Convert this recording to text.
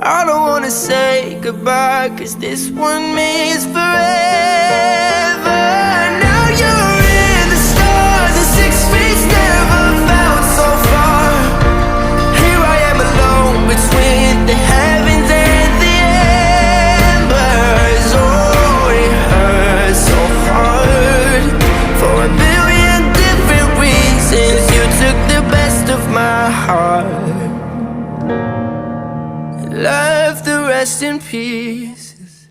I don't wanna say goodbye, 'cause this one means forever. Now you're in the stars, and 6 feet never felt so far. Here I am alone between the heavens and the embers. Oh, it hurts so hard. For a billion different reasons, you took the best of my heart, left the rest in pieces.